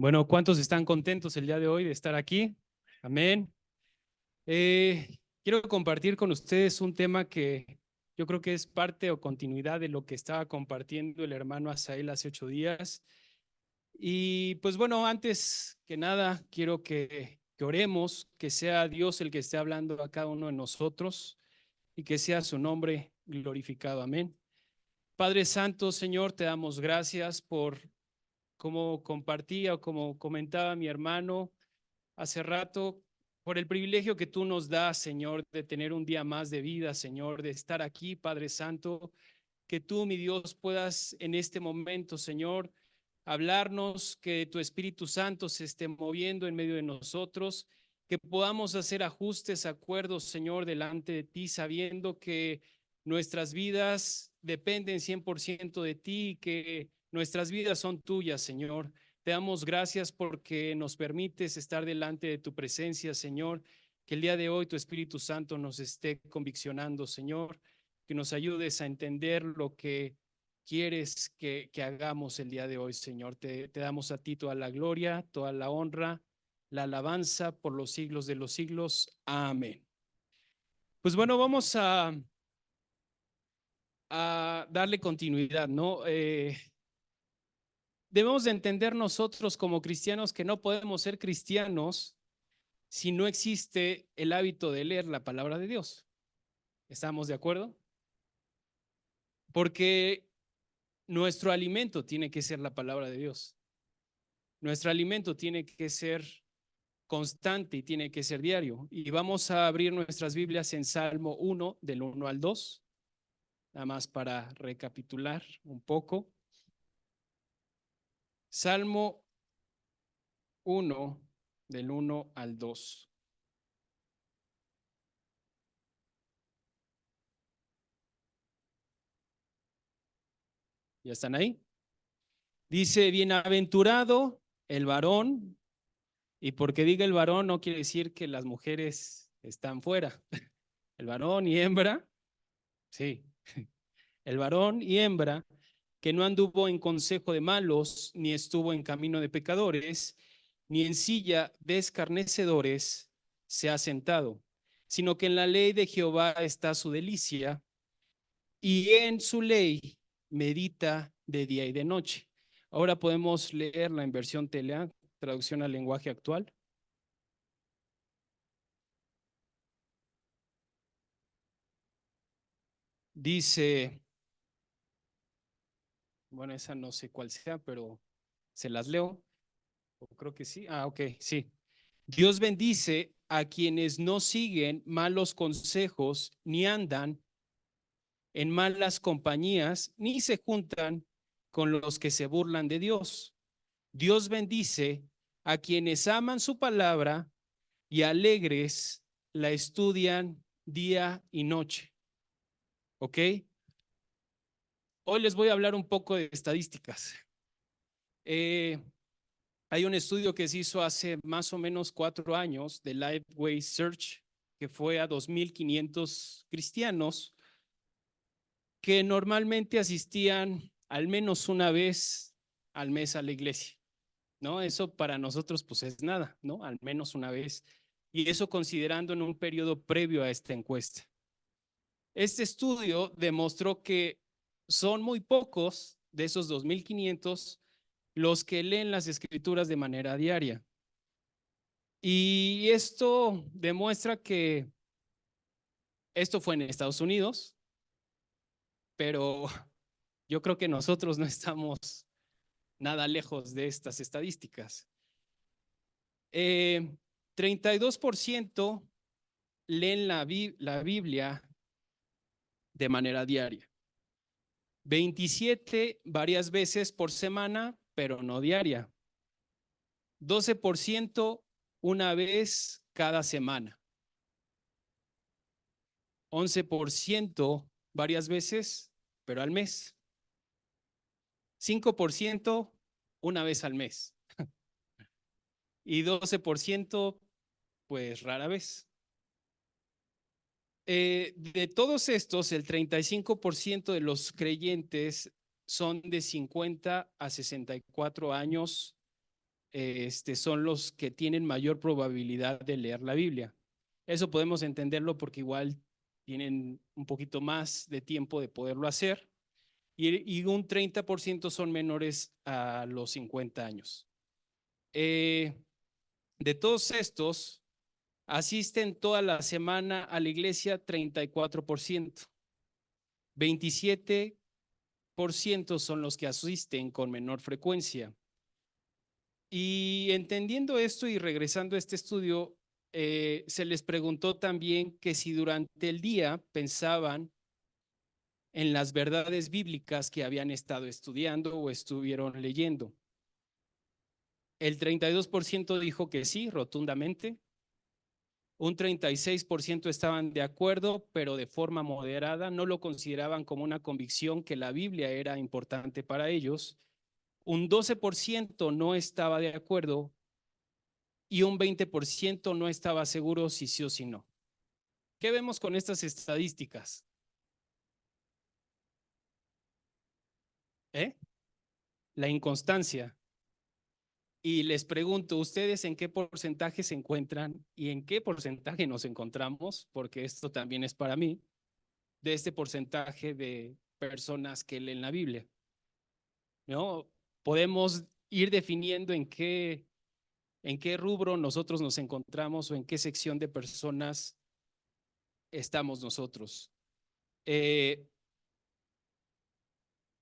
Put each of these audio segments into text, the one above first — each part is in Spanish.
Bueno, ¿cuántos están contentos el día de hoy de estar aquí? Amén. Quiero compartir con ustedes un tema que yo creo que es parte o continuidad de lo que estaba compartiendo el hermano Asael hace 8 días. Y pues bueno, antes que nada, quiero que oremos, que sea Dios el que esté hablando a cada uno de nosotros y que sea su nombre glorificado. Amén. Padre Santo, Señor, te damos gracias por, como compartía o como comentaba mi hermano hace rato, por el privilegio que tú nos das, Señor, de tener un día más de vida, Señor, de estar aquí, Padre Santo, que tú, mi Dios, puedas en este momento, Señor, hablarnos, que tu Espíritu Santo se esté moviendo en medio de nosotros, que podamos hacer ajustes, acuerdos, Señor, delante de ti, sabiendo que nuestras vidas dependen 100% de ti, que nuestras vidas son tuyas, Señor. Te damos gracias porque nos permites estar delante de tu presencia, Señor. Que el día de hoy tu Espíritu Santo nos esté conviccionando, Señor, que nos ayudes a entender lo que quieres que hagamos el día de hoy, Señor. Te damos a ti toda la gloria, toda la honra, la alabanza por los siglos de los siglos. Amén. Pues bueno, vamos a darle continuidad, ¿no? Debemos de entender nosotros como cristianos que no podemos ser cristianos si no existe el hábito de leer la palabra de Dios. ¿Estamos de acuerdo? Porque nuestro alimento tiene que ser la palabra de Dios. Nuestro alimento tiene que ser constante y tiene que ser diario. Y vamos a abrir nuestras Biblias en Salmo 1, del 1 al 2, nada más para recapitular un poco. Salmo 1, del 1 al 2. ¿Ya están ahí? Dice, bienaventurado el varón, y porque diga el varón no quiere decir que las mujeres están fuera. El varón y hembra, sí, el varón y hembra que no anduvo en consejo de malos, ni estuvo en camino de pecadores, ni en silla de escarnecedores se ha sentado, sino que en la ley de Jehová está su delicia, y en su ley medita de día y de noche. Ahora podemos leerla en versión Telea, traducción al lenguaje actual. Dice, bueno, esa no sé cuál sea, pero se las leo. O creo que sí. Ah, ok, sí. Dios bendice a quienes no siguen malos consejos, ni andan en malas compañías, ni se juntan con los que se burlan de Dios. Dios bendice a quienes aman su palabra y alegres la estudian día y noche. ¿Ok? Hoy les voy a hablar un poco de estadísticas. Eh, Hay un estudio que se hizo hace más o menos 4 años de Lifeway Search, que fue a 2,500 cristianos que normalmente asistían al menos una vez al mes a la iglesia, ¿no? Eso para nosotros pues es nada, ¿no? Al menos una vez. Y eso considerando en un periodo previo a esta encuesta. Este estudio demostró que son muy pocos de esos 2,500 los que leen las escrituras de manera diaria. Y esto demuestra que esto fue en Estados Unidos, pero yo creo que nosotros no estamos nada lejos de estas estadísticas. 32% leen la Biblia de manera diaria. 27 varias veces por semana, pero no diaria. 12% una vez cada semana. 11% varias veces, pero al mes. 5% una vez al mes. Y 12% pues rara vez. De todos estos, el 35% de los creyentes son de 50 a 64 años son los que tienen mayor probabilidad de leer la Biblia. Eso podemos entenderlo porque igual tienen un poquito más de tiempo de poderlo hacer y un 30% son menores a los 50 años. De todos estos, asisten toda la semana a la iglesia 34%. 27% son los que asisten con menor frecuencia. Y entendiendo esto y regresando a este estudio, se les preguntó también que si durante el día pensaban en las verdades bíblicas que habían estado estudiando o estuvieron leyendo. El 32% dijo que sí, rotundamente. Un 36% estaban de acuerdo, pero de forma moderada, no lo consideraban como una convicción que la Biblia era importante para ellos. Un 12% no estaba de acuerdo y un 20% no estaba seguro si sí o si no. ¿Qué vemos con estas estadísticas? La inconstancia. Y les pregunto, ¿ustedes en qué porcentaje se encuentran y en qué porcentaje nos encontramos? Porque esto también es para mí, de este porcentaje de personas que leen la Biblia, ¿no? Podemos ir definiendo en qué rubro nosotros nos encontramos o en qué sección de personas estamos nosotros.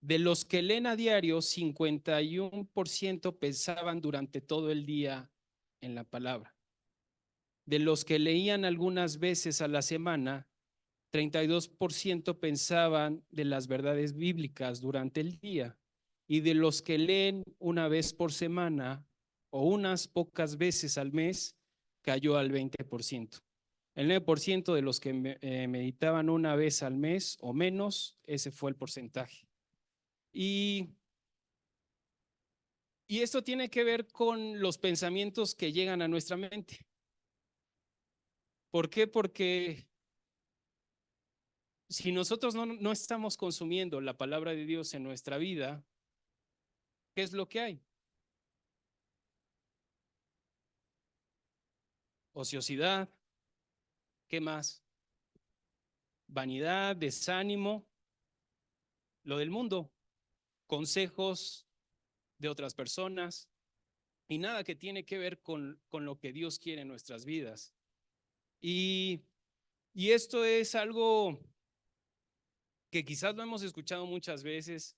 De los que leen a diario, 51% pensaban durante todo el día en la palabra. De los que leían algunas veces a la semana, 32% pensaban de las verdades bíblicas durante el día. Y de los que leen una vez por semana o unas pocas veces al mes, cayó al 20%. El 9% de los que meditaban una vez al mes o menos, ese fue el porcentaje. Y esto tiene que ver con los pensamientos que llegan a nuestra mente. ¿Por qué? Porque si nosotros no estamos consumiendo la palabra de Dios en nuestra vida, ¿qué es lo que hay? Ociosidad, ¿qué más? Vanidad, desánimo, lo del mundo, consejos de otras personas y nada que tiene que ver con lo que Dios quiere en nuestras vidas. Y esto es algo que quizás lo hemos escuchado muchas veces,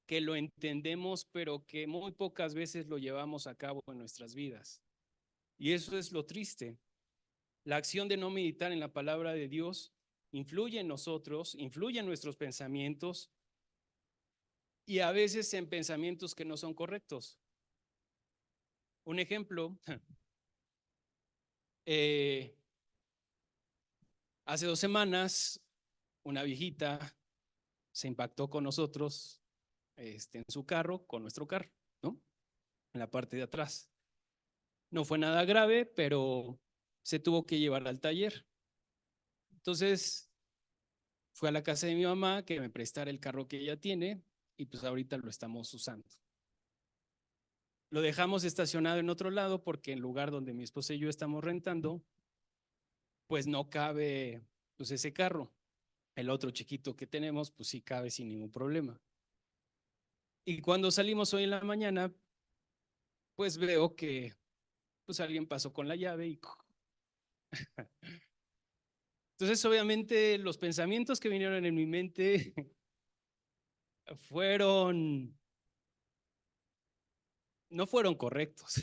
que lo entendemos, pero que muy pocas veces lo llevamos a cabo en nuestras vidas. Y eso es lo triste. La acción de no meditar en la palabra de Dios influye en nosotros, influye en nuestros pensamientos y a veces en pensamientos que no son correctos. Un ejemplo, hace 2 semanas una viejita se impactó con nosotros en su carro, con nuestro carro, ¿no? En la parte de atrás. No fue nada grave, pero se tuvo que llevar al taller. Entonces, fue a la casa de mi mamá que me prestara el carro que ella tiene y pues ahorita lo estamos usando. Lo dejamos estacionado en otro lado porque en lugar donde mi esposa y yo estamos rentando, pues no cabe pues ese carro. El otro chiquito que tenemos, pues sí cabe sin ningún problema. Y cuando salimos hoy en la mañana, pues veo que pues alguien pasó con la llave y entonces obviamente los pensamientos que vinieron en mi mente fueron, no fueron correctos.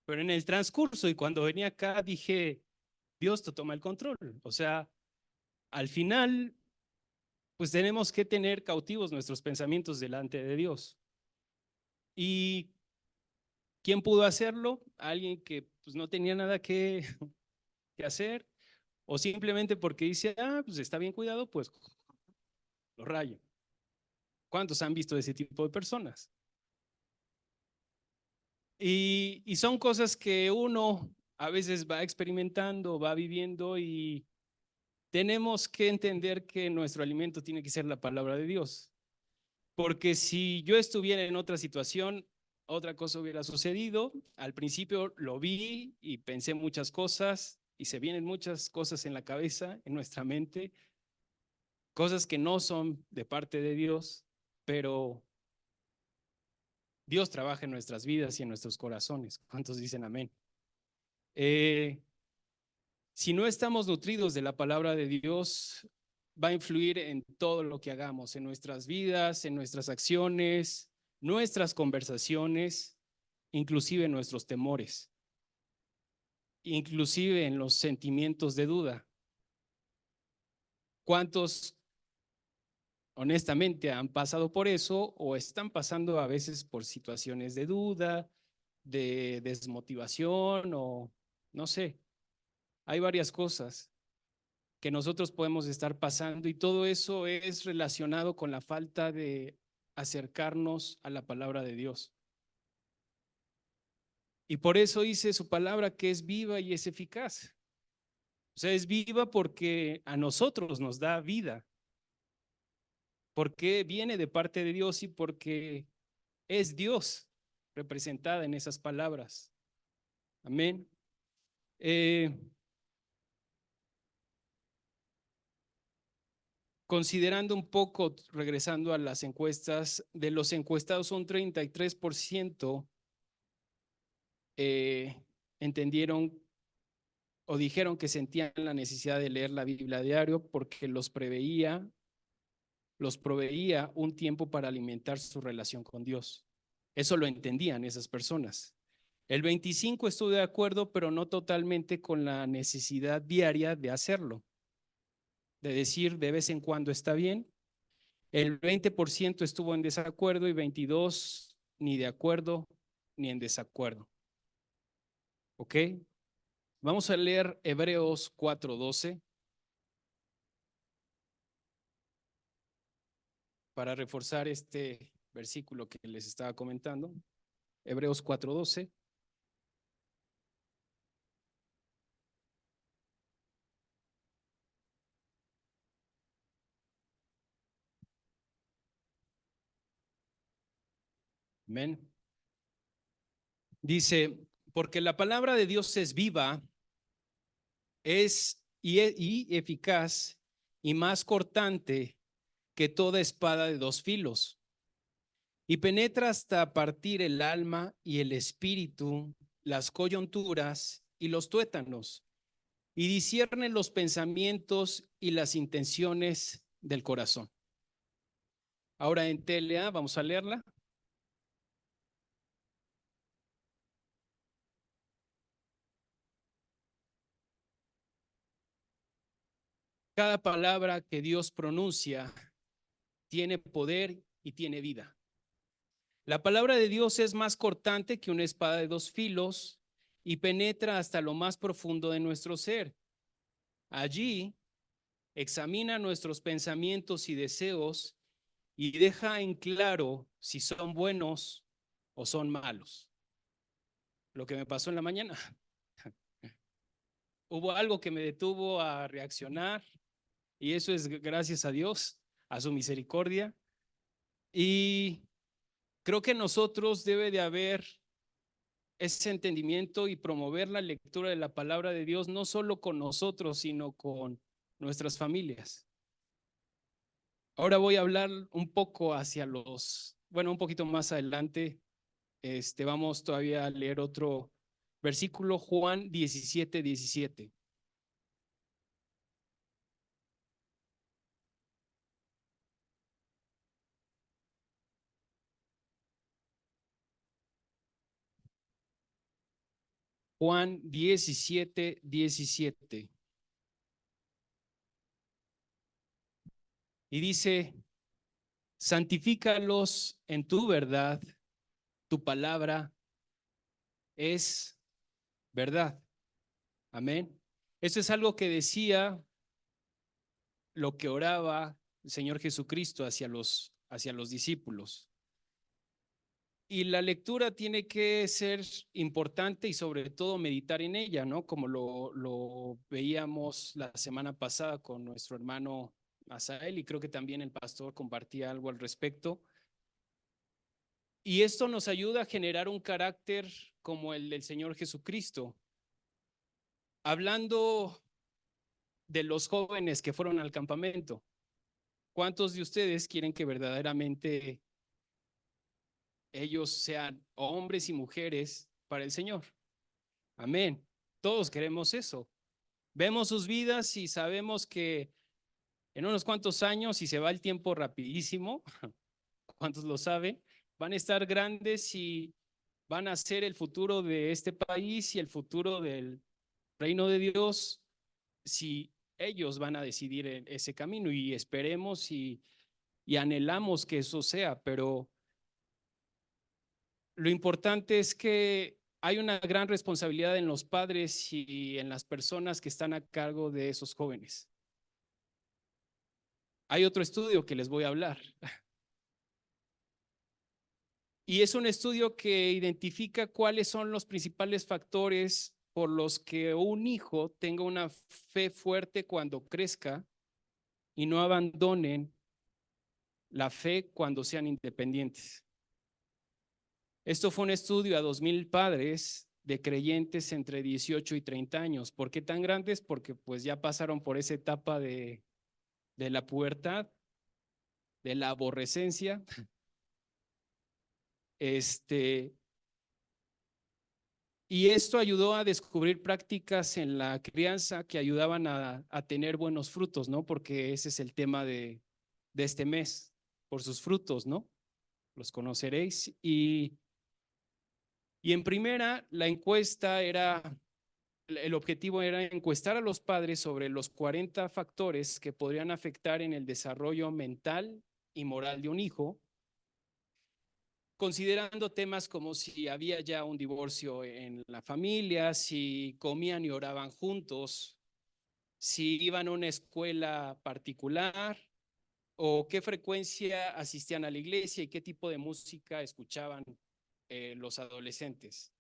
Pero en el transcurso y cuando venía acá dije, Dios te toma el control. O sea, al final, pues tenemos que tener cautivos nuestros pensamientos delante de Dios. ¿Y quién pudo hacerlo? Alguien que pues no tenía nada que hacer o simplemente porque dice, pues está bien cuidado, pues lo rayo. ¿Cuántos han visto ese tipo de personas? Y son cosas que uno a veces va experimentando, va viviendo y tenemos que entender que nuestro alimento tiene que ser la palabra de Dios. Porque si yo estuviera en otra situación, otra cosa hubiera sucedido. Al principio lo vi y pensé muchas cosas y se vienen muchas cosas en la cabeza, en nuestra mente, cosas que no son de parte de Dios, pero Dios trabaja en nuestras vidas y en nuestros corazones. ¿Cuántos dicen amén? Eh, si no estamos nutridos de la palabra de Dios, va a influir en todo lo que hagamos, en nuestras vidas, en nuestras acciones, nuestras conversaciones, inclusive en nuestros temores, inclusive en los sentimientos de duda. ¿Cuántos honestamente han pasado por eso o están pasando a veces por situaciones de duda, de desmotivación o no sé? Hay varias cosas que nosotros podemos estar pasando y todo eso es relacionado con la falta de acercarnos a la palabra de Dios. Y por eso dice su palabra que es viva y es eficaz. O sea, es viva porque a nosotros nos da vida, porque viene de parte de Dios y porque es Dios representada en esas palabras. Amén. Eh, Considerando un poco, regresando a las encuestas, de los encuestados un 33% eh, entendieron o dijeron que sentían la necesidad de leer la Biblia a diario porque los proveía un tiempo para alimentar su relación con Dios. Eso lo entendían esas personas. El 25 estuvo de acuerdo, pero no totalmente con la necesidad diaria de hacerlo, de decir de vez en cuando está bien. El 20% estuvo en desacuerdo y 22% ni de acuerdo ni en desacuerdo. ¿Ok? Vamos a leer Hebreos 4:12 para reforzar este versículo que les estaba comentando. Hebreos 4:12. Amén. Dice, porque la palabra de Dios es viva, es y eficaz y más cortante que toda espada de dos filos, y penetra hasta partir el alma y el espíritu, las coyunturas y los tuétanos, y discierne los pensamientos y las intenciones del corazón. Ahora en TLA, vamos a leerla. Cada palabra que Dios pronuncia tiene poder y tiene vida. La palabra de Dios es más cortante que una espada de dos filos y penetra hasta lo más profundo de nuestro ser. Allí examina nuestros pensamientos y deseos y deja en claro si son buenos o son malos. Lo que me pasó en la mañana. Hubo algo que me detuvo a reaccionar y eso es gracias a Dios, a su misericordia. Y creo que nosotros debe de haber ese entendimiento y promover la lectura de la palabra de Dios, no solo con nosotros, sino con nuestras familias. Ahora voy a hablar un poco hacia bueno, un poquito más adelante, vamos todavía a leer otro versículo, Juan 17:17. Juan 17:17. Y dice, santifícalos en tu verdad, tu palabra es verdad. Amén. Eso es algo que decía, lo que oraba el Señor Jesucristo hacia los discípulos. Y la lectura tiene que ser importante y sobre todo meditar en ella, ¿no? Como lo veíamos la semana pasada con nuestro hermano Asael y creo que también el pastor compartía algo al respecto. Y esto nos ayuda a generar un carácter como el del Señor Jesucristo. Hablando de los jóvenes que fueron al campamento, ¿cuántos de ustedes quieren que verdaderamente ellos sean hombres y mujeres para el Señor? Amén. Todos queremos eso. Vemos sus vidas y sabemos que en unos cuantos años, y se va el tiempo rapidísimo, ¿cuántos lo saben? Van a estar grandes y van a ser el futuro de este país y el futuro del reino de Dios, si ellos van a decidir ese camino, y esperemos y anhelamos que eso sea, pero lo importante es que hay una gran responsabilidad en los padres y en las personas que están a cargo de esos jóvenes. Hay otro estudio que les voy a hablar. Y es un estudio que identifica cuáles son los principales factores por los que un hijo tenga una fe fuerte cuando crezca y no abandonen la fe cuando sean independientes. Esto fue un estudio a 2,000 padres de creyentes entre 18 y 30 años. ¿Por qué tan grandes? Porque pues ya pasaron por esa etapa de la pubertad, de la aborrecencia, y esto ayudó a descubrir prácticas en la crianza que ayudaban a tener buenos frutos, ¿no? Porque ese es el tema de este mes, por sus frutos, ¿no? Los conoceréis. Y en primera, la encuesta era, el objetivo era encuestar a los padres sobre los 40 factores que podrían afectar en el desarrollo mental y moral de un hijo, considerando temas como si había ya un divorcio en la familia, si comían y oraban juntos, si iban a una escuela particular o qué frecuencia asistían a la iglesia y qué tipo de música escuchaban los adolescentes.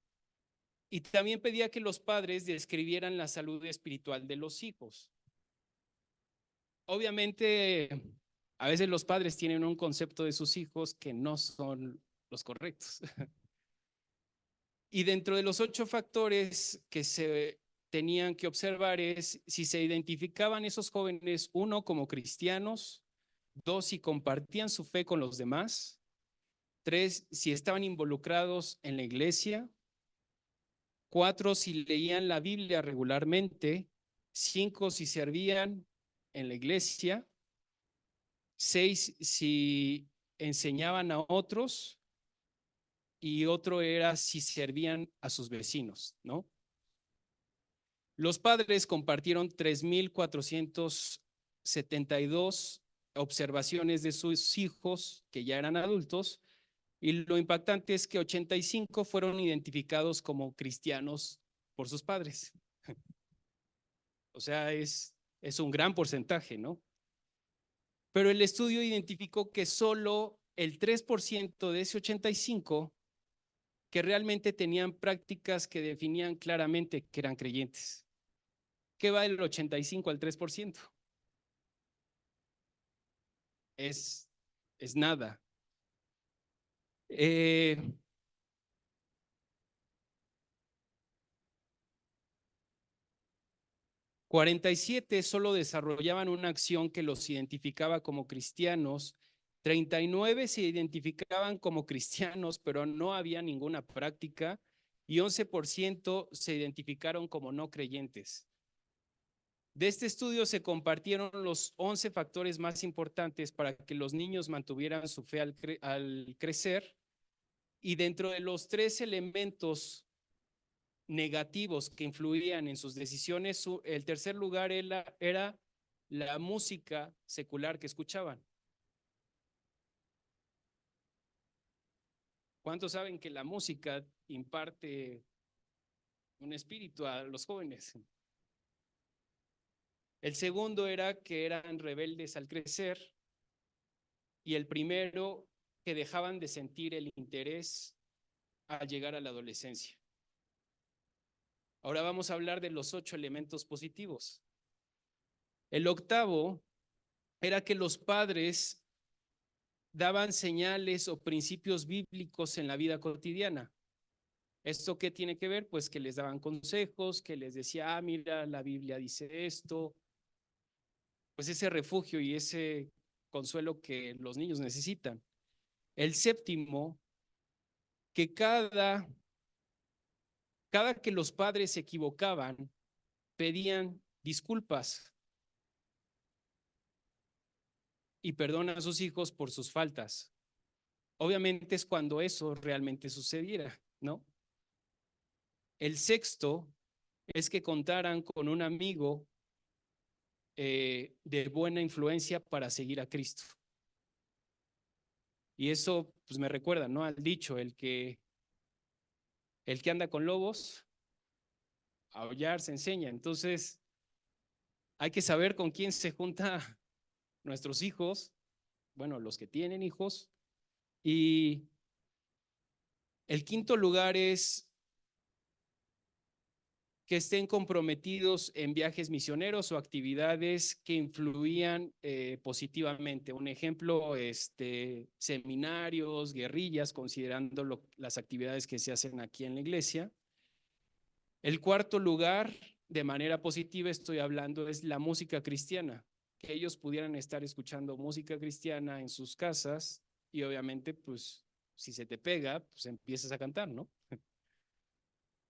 Y también pedía que los padres describieran la salud espiritual de los hijos. Obviamente, a veces los padres tienen un concepto de sus hijos que no son los correctos. Y dentro de los 8 factores que se tenían que observar es si se identificaban esos jóvenes, 1, como cristianos; 2, si compartían su fe con los demás; 3, si estaban involucrados en la iglesia; 4, si leían la Biblia regularmente; 5, si servían en la iglesia; 6, si enseñaban a otros; y otro era si servían a sus vecinos, ¿no? Los padres compartieron 3,472 observaciones de sus hijos que ya eran adultos, y lo impactante es que 85 fueron identificados como cristianos por sus padres. O sea, es un gran porcentaje, ¿no? Pero el estudio identificó que solo el 3% de ese 85 que realmente tenían prácticas que definían claramente que eran creyentes. ¿Qué va del 85 al 3%? Es nada. 47 solo desarrollaban una acción que los identificaba como cristianos, 39 se identificaban como cristianos, pero no había ninguna práctica, y 11% se identificaron como no creyentes. De este estudio se compartieron los 11 factores más importantes para que los niños mantuvieran su fe al crecer, y dentro de los 3 elementos negativos que influían en sus decisiones, el tercer lugar era la música secular que escuchaban. ¿Cuántos saben que la música imparte un espíritu a los jóvenes? El segundo era que eran rebeldes al crecer, y el primero, que dejaban de sentir el interés al llegar a la adolescencia. Ahora vamos a hablar de los 8 elementos positivos. El octavo era que los padres daban señales o principios bíblicos en la vida cotidiana. ¿Esto qué tiene que ver? Pues que les daban consejos, que les decía, mira, la Biblia dice esto, pues ese refugio y ese consuelo que los niños necesitan. El séptimo, que cada que los padres se equivocaban, pedían disculpas y perdón a sus hijos por sus faltas. Obviamente es cuando eso realmente sucediera, ¿no? El sexto es que contaran con un amigo de buena influencia para seguir a Cristo. Y eso pues me recuerda, ¿no? Al dicho, el que anda con lobos, a aullar se enseña. Entonces, hay que saber con quién se junta nuestros hijos, bueno, los que tienen hijos. Y el quinto lugar es que estén comprometidos en viajes misioneros o actividades que influían positivamente. Un ejemplo, seminarios, guerrillas, considerando las actividades que se hacen aquí en la iglesia. El cuarto lugar, de manera positiva estoy hablando, es la música cristiana, que ellos pudieran estar escuchando música cristiana en sus casas y obviamente, pues, si se te pega, pues empiezas a cantar, ¿no?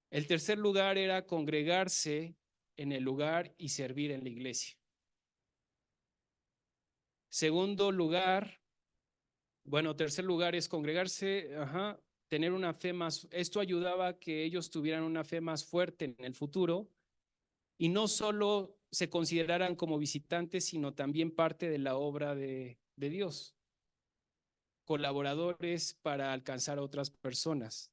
El tercer lugar era congregarse en el lugar y servir en la iglesia. Segundo lugar, bueno, tercer lugar es congregarse, tener una fe más, esto ayudaba a que ellos tuvieran una fe más fuerte en el futuro y no solo se consideraran como visitantes, sino también parte de la obra de Dios, colaboradores para alcanzar a otras personas.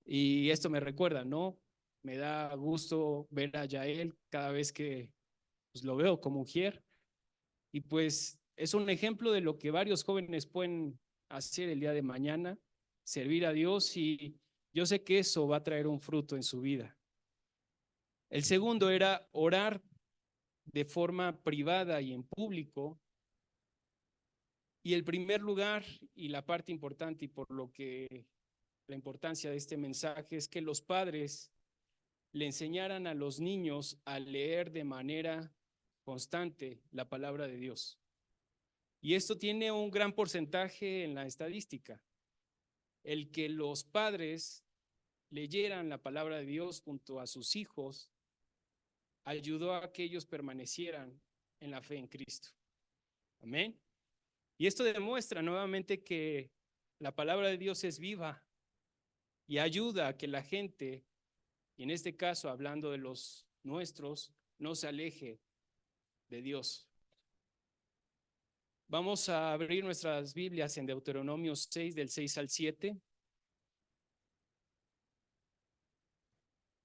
Y esto me recuerda, ¿no? Me da gusto ver a Yael cada vez que pues, lo veo como mujer. Y pues es un ejemplo de lo que varios jóvenes pueden hacer el día de mañana, servir a Dios, y yo sé que eso va a traer un fruto en su vida. El segundo era orar de forma privada y en público. Y el primer lugar y la parte importante, y por lo que la importancia de este mensaje, es que los padres le enseñaran a los niños a leer de manera constante la palabra de Dios. Y esto tiene un gran porcentaje en la estadística. El que los padres leyeran la palabra de Dios junto a sus hijos ayudó a que ellos permanecieran en la fe en Cristo. Amén. Y esto demuestra nuevamente que la palabra de Dios es viva y ayuda a que la gente, y en este caso hablando de los nuestros, no se aleje de Dios. Vamos a abrir nuestras Biblias en Deuteronomio 6, del 6 al 7.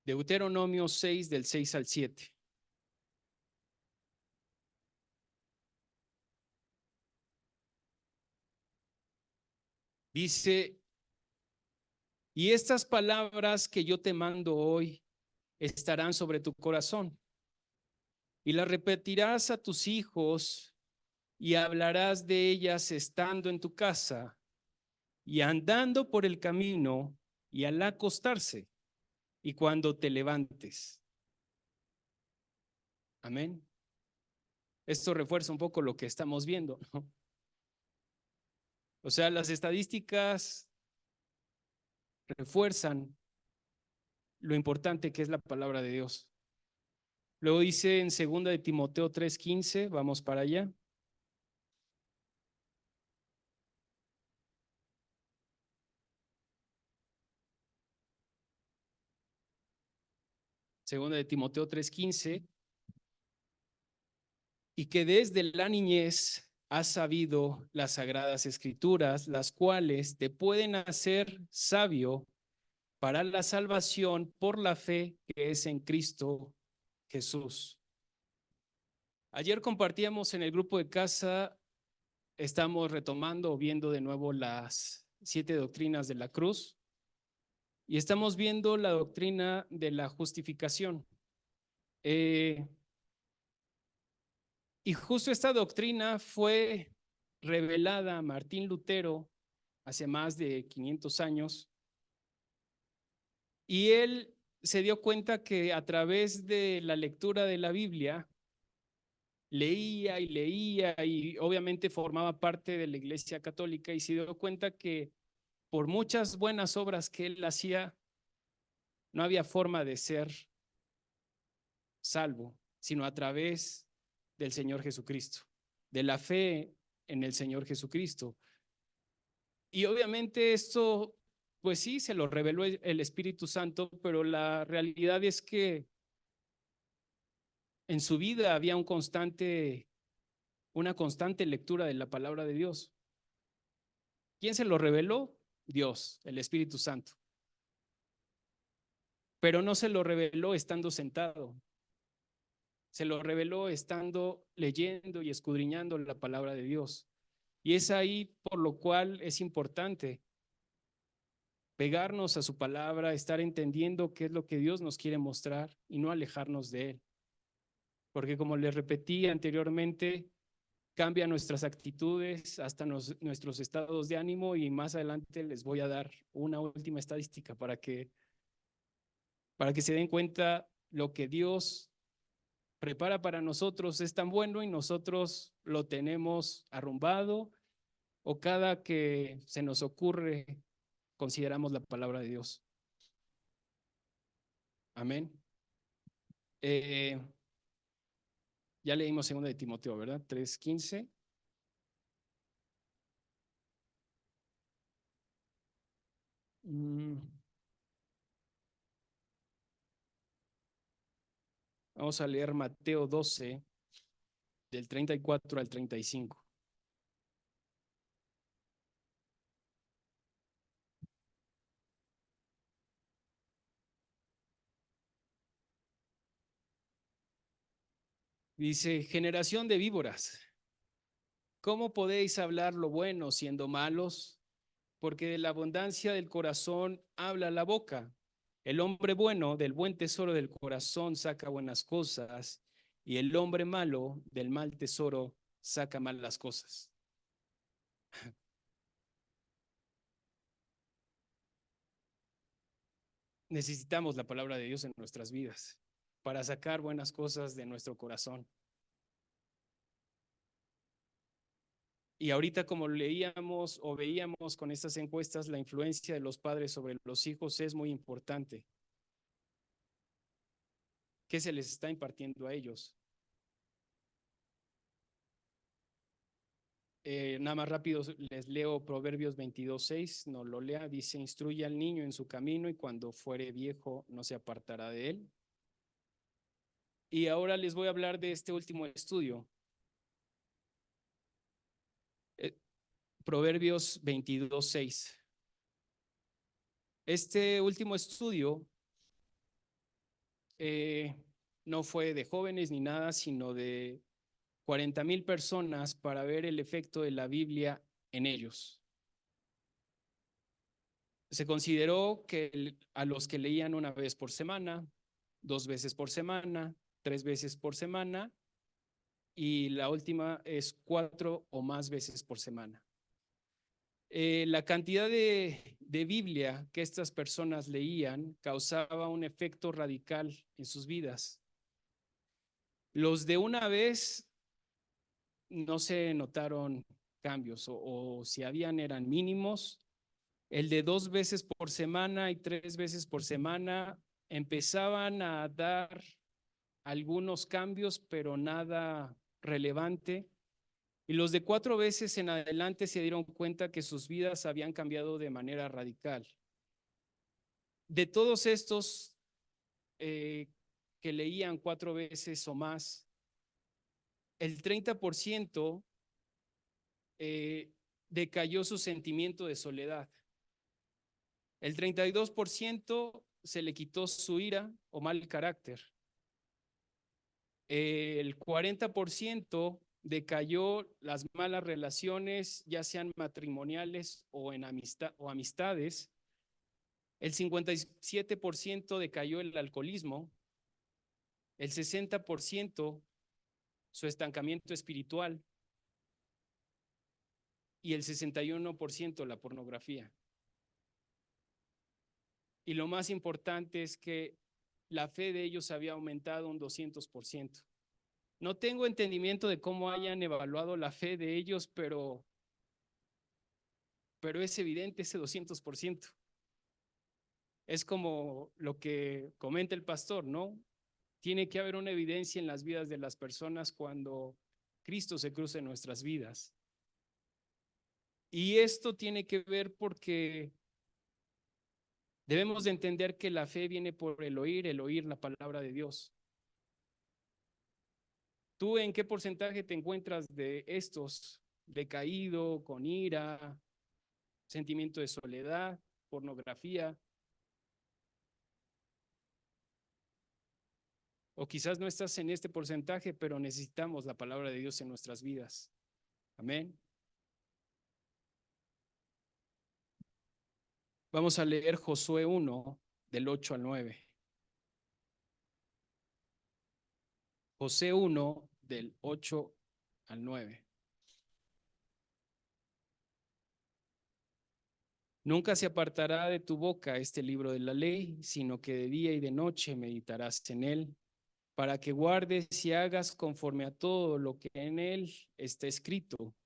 Deuteronomio 6, del 6 al 7. Dice, y estas palabras que yo te mando hoy estarán sobre tu corazón, y las repetirás a tus hijos y hablarás de ellas estando en tu casa y andando por el camino y al acostarse y cuando te levantes. Amén. Esto refuerza un poco lo que estamos viendo, ¿no? O sea, las estadísticas refuerzan lo importante que es la palabra de Dios. Luego dice en 2 de Timoteo 3:15, vamos para allá. Segunda de Timoteo 3:15, y que desde la niñez has sabido las sagradas escrituras, las cuales te pueden hacer sabio para la salvación por la fe que es en Cristo Jesús. Ayer compartíamos en el grupo de casa, estamos retomando o viendo de nuevo las 7 doctrinas de la cruz y estamos viendo la doctrina de la justificación. Y justo esta doctrina fue revelada a Martín Lutero hace más de 500 años, y él se dio cuenta que a través de la lectura de la Biblia, leía y obviamente formaba parte de la Iglesia Católica y se dio cuenta que por muchas buenas obras que él hacía, no había forma de ser salvo, sino a través del Señor Jesucristo, de la fe en el Señor Jesucristo. Y obviamente esto, pues sí, se lo reveló el Espíritu Santo, pero la realidad es que en su vida había una constante lectura de la palabra de Dios. ¿Quién se lo reveló? Dios, el Espíritu Santo. Pero no se lo reveló estando sentado, se lo reveló estando leyendo y escudriñando la palabra de Dios. Y es ahí por lo cual es importante pegarnos a su palabra, estar entendiendo qué es lo que Dios nos quiere mostrar y no alejarnos de él. Porque como les repetí anteriormente, cambia nuestras actitudes, hasta nuestros estados de ánimo, y más adelante les voy a dar una última estadística para que se den cuenta lo que Dios prepara para nosotros es tan bueno y nosotros lo tenemos arrumbado, o cada que se nos ocurre consideramos la palabra de Dios. Amén. Eh, ya leímos 2 de Timoteo, ¿verdad? 3:15. Vamos a leer Mateo 12, del 34 al 35. Dice: generación de víboras, ¿cómo podéis hablar lo bueno siendo malos? Porque de la abundancia del corazón habla la boca. El hombre bueno del buen tesoro del corazón saca buenas cosas, y el hombre malo del mal tesoro saca malas cosas. Necesitamos la palabra de Dios en nuestras vidas para sacar buenas cosas de nuestro corazón. Y ahorita, como leíamos o veíamos con estas encuestas, la influencia de los padres sobre los hijos es muy importante. ¿Qué se les está impartiendo a ellos? Nada más rápido les leo Proverbios 22:6, no lo lea, dice: instruye al niño en su camino y cuando fuere viejo no se apartará de él. Y ahora les voy a hablar de este último estudio, eh, Proverbios 22:6. Este último estudio eh, no fue de jóvenes ni nada, sino de 40,000 personas para ver el efecto de la Biblia en ellos. Se consideró que a los que leían una vez por semana, 2 veces por semana, 3 veces por semana, y la última es 4 o más veces por semana. La cantidad de Biblia que estas personas leían causaba un efecto radical en sus vidas. Los de una vez no se notaron cambios, o si habían eran mínimos. El de 2 veces por semana y 3 veces por semana empezaban a dar algunos cambios, pero nada relevante. Y los de 4 veces en adelante se dieron cuenta que sus vidas habían cambiado de manera radical. De todos estos que leían 4 veces o más, el 30% decayó su sentimiento de soledad. El 32% se le quitó su ira o mal carácter. El 40% decayó las malas relaciones, ya sean matrimoniales o en amistades. El 57% decayó el alcoholismo. El 60% su estancamiento espiritual. y el 61% la pornografía. Y lo más importante es que la fe de ellos había aumentado un 200%. No tengo entendimiento de cómo hayan evaluado la fe de ellos, pero es evidente ese 200%. Es como lo que comenta el pastor, ¿no? Tiene que haber una evidencia en las vidas de las personas cuando Cristo se cruza en nuestras vidas. Y esto tiene que ver porque debemos de entender que la fe viene por el oír la palabra de Dios. ¿Tú en qué porcentaje te encuentras de estos? Decaído, con ira, sentimiento de soledad, pornografía, o quizás no estás en este porcentaje, pero necesitamos la palabra de Dios en nuestras vidas. Amén. Vamos a leer Josué 1, del 8 al 9. Josué 1, del 8 al 9. Nunca se apartará de tu boca este libro de la ley, sino que de día y de noche meditarás en él, para que guardes y hagas conforme a todo lo que en él está escrito.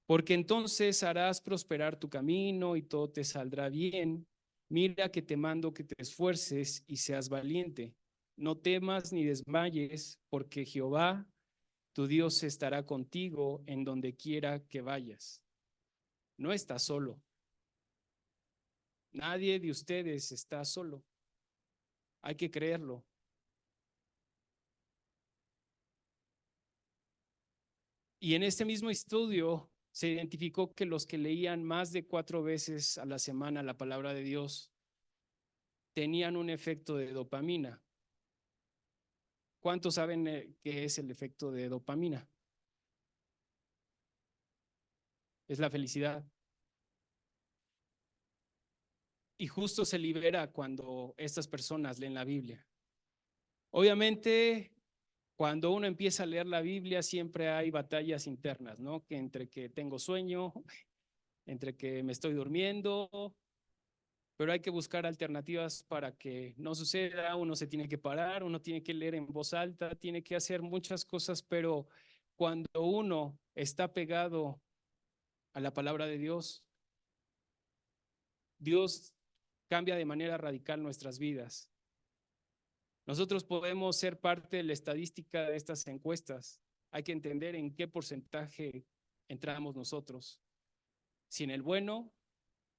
Porque entonces harás prosperar tu camino y todo te saldrá bien. Mira que te mando que te esfuerces y seas valiente. No temas ni desmayes, porque Jehová, tu Dios, estará contigo en donde quiera que vayas. No estás solo. Nadie de ustedes está solo. Hay que creerlo. Y en este mismo estudio se identificó que los que leían más de 4 veces a la semana la palabra de Dios tenían un efecto de dopamina. ¿Cuántos saben qué es el efecto de dopamina? Es la felicidad. Y justo se libera cuando estas personas leen la Biblia. Obviamente, cuando uno empieza a leer la Biblia, siempre hay batallas internas, ¿no? Que entre que tengo sueño, entre que me estoy durmiendo, pero hay que buscar alternativas para que no suceda. Uno se tiene que parar, uno tiene que leer en voz alta, tiene que hacer muchas cosas, pero cuando uno está pegado a la palabra de Dios, Dios cambia de manera radical nuestras vidas. Nosotros podemos ser parte de la estadística de estas encuestas. Hay que entender en qué porcentaje entramos nosotros. Si en el bueno,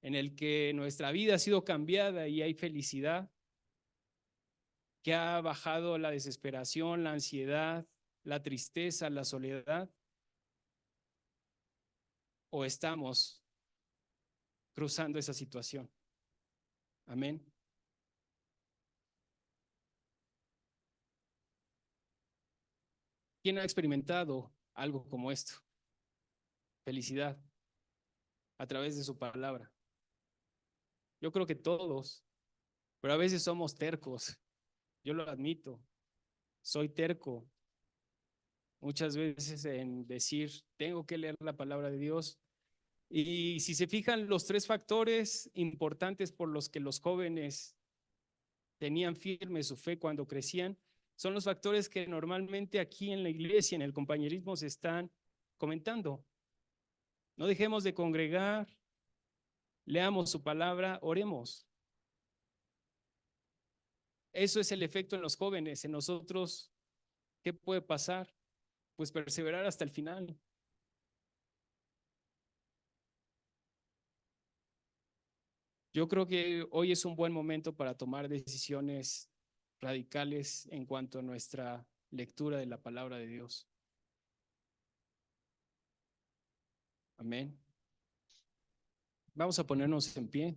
en el que nuestra vida ha sido cambiada y hay felicidad, que ha bajado la desesperación, la ansiedad, la tristeza, la soledad, o estamos cruzando esa situación. Amén. ¿Quién ha experimentado algo como esto? Felicidad a través de su palabra. Yo creo que todos, pero a veces somos tercos. Yo lo admito. Soy terco muchas veces en decir, tengo que leer la palabra de Dios. Y si se fijan, los 3 factores importantes por los que los jóvenes tenían firme su fe cuando crecían, son los factores que normalmente aquí en la iglesia, en el compañerismo, se están comentando. No dejemos de congregar, leamos su palabra, oremos. Eso es el efecto en los jóvenes. En nosotros, ¿qué puede pasar? Pues perseverar hasta el final. Yo creo que hoy es un buen momento para tomar decisiones radicales en cuanto a nuestra lectura de la palabra de Dios. Amén. Vamos a ponernos en pie.